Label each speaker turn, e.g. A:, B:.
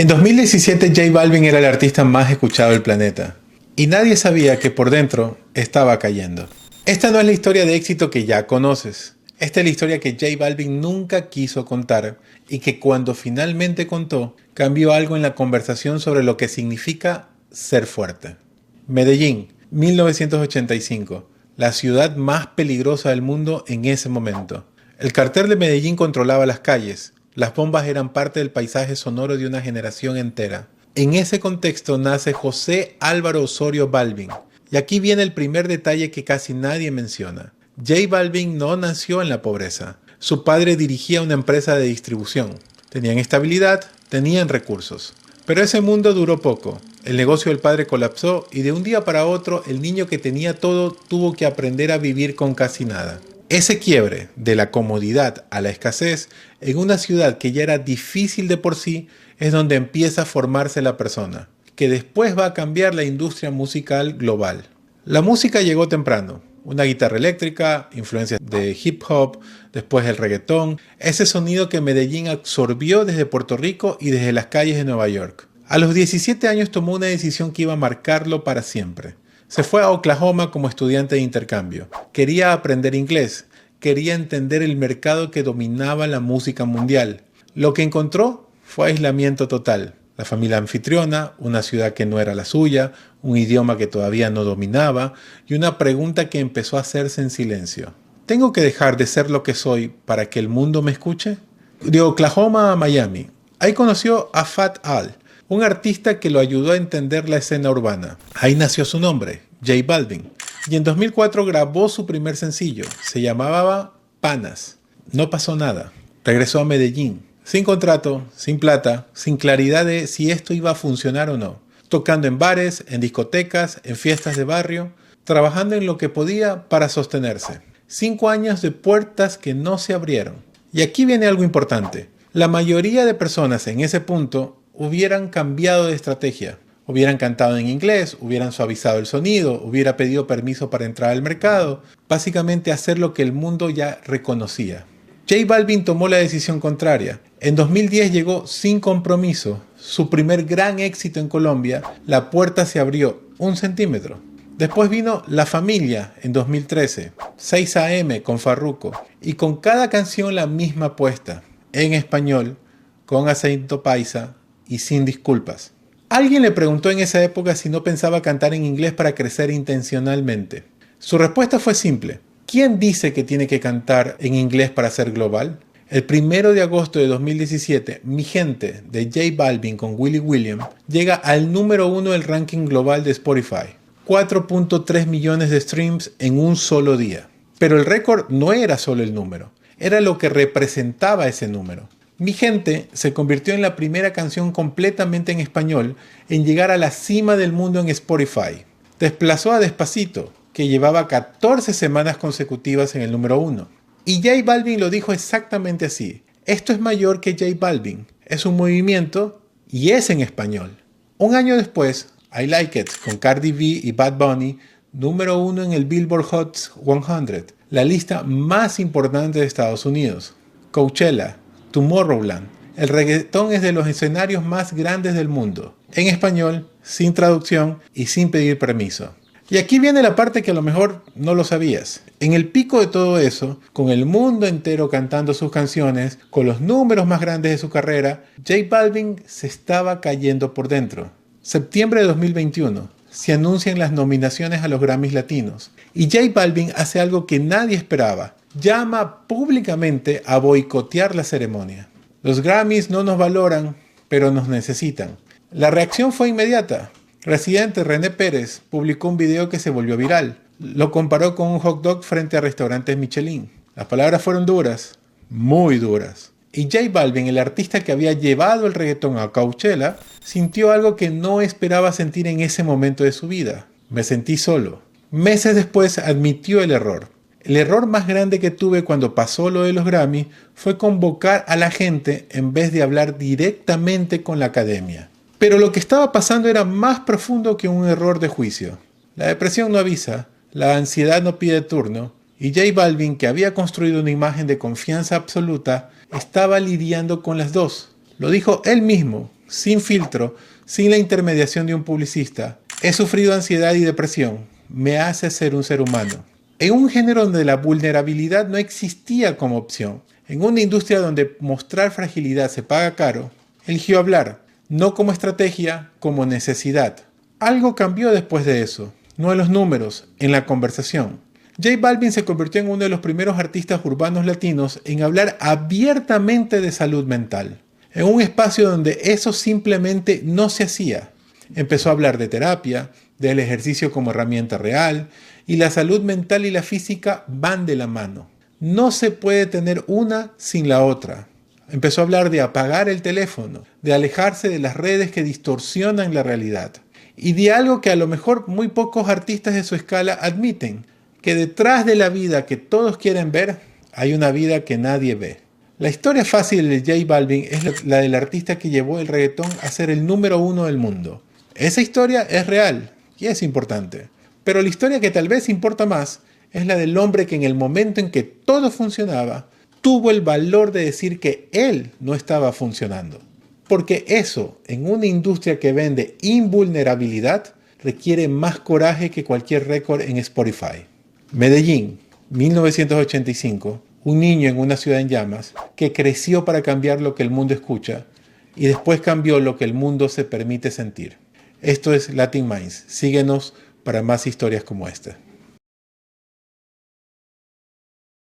A: En 2017 J Balvin era el artista más escuchado del planeta y nadie sabía que por dentro estaba cayendo. Esta no es la historia de éxito que ya conoces. Esta es la historia que J Balvin nunca quiso contar y que cuando finalmente contó cambió algo en la conversación sobre lo que significa ser fuerte. Medellín, 1985, la ciudad más peligrosa del mundo en ese momento. El cartel de Medellín controlaba las calles. Las bombas eran parte del paisaje sonoro de una generación entera. En ese contexto nace José Álvaro Osorio Balvin. Y aquí viene el primer detalle que casi nadie menciona. J Balvin no nació en la pobreza. Su padre dirigía una empresa de distribución. Tenían estabilidad, tenían recursos. Pero ese mundo duró poco. El negocio del padre colapsó y de un día para otro el niño que tenía todo tuvo que aprender a vivir con casi nada. Ese quiebre de la comodidad a la escasez en una ciudad que ya era difícil de por sí es donde empieza a formarse la persona, que después va a cambiar la industria musical global. La música llegó temprano, una guitarra eléctrica, influencias de hip hop, después el reggaetón, ese sonido que Medellín absorbió desde Puerto Rico y desde las calles de Nueva York. A los 17 años tomó una decisión que iba a marcarlo para siempre. Se fue a Oklahoma como estudiante de intercambio. Quería aprender inglés. Quería entender el mercado que dominaba la música mundial. Lo que encontró fue aislamiento total. La familia anfitriona, una ciudad que no era la suya, un idioma que todavía no dominaba y una pregunta que empezó a hacerse en silencio. ¿Tengo que dejar de ser lo que soy para que el mundo me escuche? De Oklahoma a Miami. Ahí conoció a Fat Al, un artista que lo ayudó a entender la escena urbana. Ahí nació su nombre, J Balvin. Y en 2004 grabó su primer sencillo. Se llamaba Panas. No pasó nada. Regresó a Medellín. Sin contrato, sin plata, sin claridad de si esto iba a funcionar o no. Tocando en bares, en discotecas, en fiestas de barrio. Trabajando en lo que podía para sostenerse. 5 años de puertas que no se abrieron. Y aquí viene algo importante. La mayoría de personas en ese punto hubieran cambiado de estrategia. Hubieran cantado en inglés, hubieran suavizado el sonido, hubiera pedido permiso para entrar al mercado. Básicamente hacer lo que el mundo ya reconocía. J Balvin tomó la decisión contraria. En 2010 llegó Sin Compromiso, su primer gran éxito en Colombia. La puerta se abrió 1 centímetro. Después vino La Familia en 2013, 6 AM con Farruko y con cada canción la misma apuesta, en español, con acento paisa y sin disculpas. Alguien le preguntó en esa época si no pensaba cantar en inglés para crecer intencionalmente. Su respuesta fue simple. ¿Quién dice que tiene que cantar en inglés para ser global? El 1 de agosto de 2017, Mi Gente de J Balvin con Willy William llega al número 1 del ranking global de Spotify. 4.3 millones de streams en un solo día. Pero el récord no era solo el número, era lo que representaba ese número. Mi Gente se convirtió en la primera canción completamente en español en llegar a la cima del mundo en Spotify. Desplazó a Despacito, que llevaba 14 semanas consecutivas en el número 1. Y J Balvin lo dijo exactamente así. Esto es mayor que J Balvin. Es un movimiento y es en español. Un año después, I Like It con Cardi B y Bad Bunny, número 1 en el Billboard Hot 100, la lista más importante de Estados Unidos. Coachella, Tomorrowland. El reggaetón es de los escenarios más grandes del mundo. En español, sin traducción y sin pedir permiso. Y aquí viene la parte que a lo mejor no lo sabías. En el pico de todo eso, con el mundo entero cantando sus canciones, con los números más grandes de su carrera, J Balvin se estaba cayendo por dentro. Septiembre de 2021, se anuncian las nominaciones a los Grammys Latinos. Y J Balvin hace algo que nadie esperaba. Llama públicamente a boicotear la ceremonia. Los Grammys no nos valoran, pero nos necesitan. La reacción fue inmediata. Residente René Pérez publicó un video que se volvió viral. Lo comparó con un hot dog frente a restaurantes Michelin. Las palabras fueron duras, muy duras. Y J Balvin, el artista que había llevado el reggaetón a Coachella, sintió algo que no esperaba sentir en ese momento de su vida. Me sentí solo. Meses después admitió el error. El error más grande que tuve cuando pasó lo de los Grammy fue convocar a la gente en vez de hablar directamente con la academia. Pero lo que estaba pasando era más profundo que un error de juicio. La depresión no avisa, la ansiedad no pide turno, y J Balvin, que había construido una imagen de confianza absoluta, estaba lidiando con las dos. Lo dijo él mismo, sin filtro, sin la intermediación de un publicista. He sufrido ansiedad y depresión. Me hace ser un ser humano. En un género donde la vulnerabilidad no existía como opción, en una industria donde mostrar fragilidad se paga caro, eligió hablar, no como estrategia, como necesidad. Algo cambió después de eso, no en los números, en la conversación. J Balvin se convirtió en uno de los primeros artistas urbanos latinos en hablar abiertamente de salud mental, en un espacio donde eso simplemente no se hacía. Empezó a hablar de terapia, del ejercicio como herramienta real, y la salud mental y la física van de la mano. No se puede tener una sin la otra. Empezó a hablar de apagar el teléfono, de alejarse de las redes que distorsionan la realidad, y de algo que a lo mejor muy pocos artistas de su escala admiten, que detrás de la vida que todos quieren ver, hay una vida que nadie ve. La historia fácil de J Balvin es la del artista que llevó el reggaetón a ser el número 1 del mundo. Esa historia es real y es importante, pero la historia que tal vez importa más es la del hombre que en el momento en que todo funcionaba, tuvo el valor de decir que él no estaba funcionando. Porque eso, en una industria que vende invulnerabilidad, requiere más coraje que cualquier récord en Spotify. Medellín, 1985, un niño en una ciudad en llamas que creció para cambiar lo que el mundo escucha y después cambió lo que el mundo se permite sentir. Esto es Latin Minds. Síguenos para más historias como esta.